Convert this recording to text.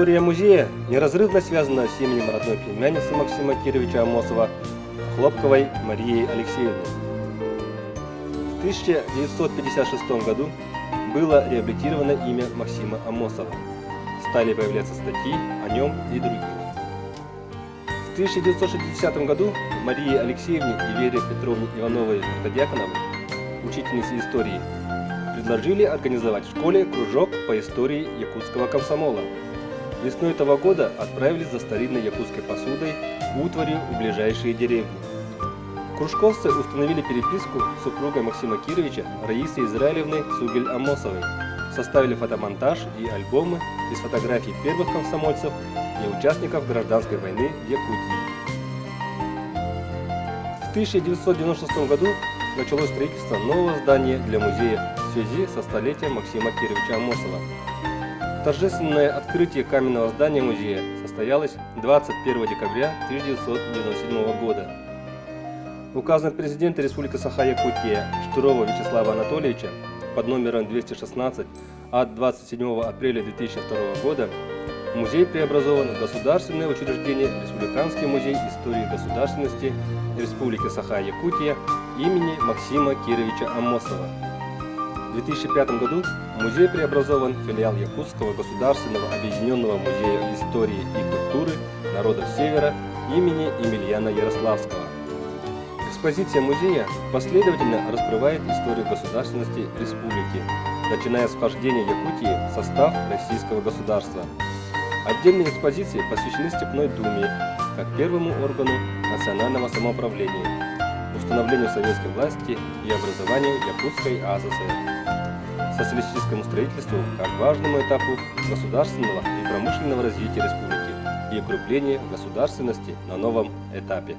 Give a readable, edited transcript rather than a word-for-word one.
История музея неразрывно связана с именем родной племянницы Максима Кировича Амосова, Хлопковой Марией Алексеевной. В 1956 году было реабилитировано имя Максима Амосова. Стали появляться статьи о нем и других. В 1960 году Марии Алексеевне и Вере Петровне Ивановой-Протодьяконовой, учительнице истории, предложили организовать в школе кружок по истории якутского комсомола. Весной этого года отправились за старинной якутской посудой, утварью в ближайшие деревни. Кружковцы установили переписку с супругой Максима Кировича Раисой Израилевной Цугель-Амосовой, составили фотомонтаж и альбомы из фотографий первых комсомольцев и участников гражданской войны в Якутии. В 1996 году началось строительство нового здания для музея в связи со столетием Максима Кировича Амосова. Торжественное открытие каменного здания музея состоялось 21 декабря 1997 года. Указом президента Республики Саха-Якутия Штурова Вячеслава Анатольевича под номером 216 от 27 апреля 2002 года музей преобразован в государственное учреждение Республиканский музей истории государственности Республики Саха-Якутия имени Максима Кировича Амосова. В 2005 году музей преобразован в филиал Якутского государственного объединенного музея истории и культуры народов Севера имени Емельяна Ярославского. Экспозиция музея последовательно раскрывает историю государственности республики, начиная с вхождения Якутии в состав российского государства. Отдельные экспозиции посвящены Степной Думе, как первому органу национального самоуправления, установлению советской власти и образованию Якутской АССР, социалистическому строительству как важному этапу государственного и промышленного развития республики и укреплению государственности на новом этапе.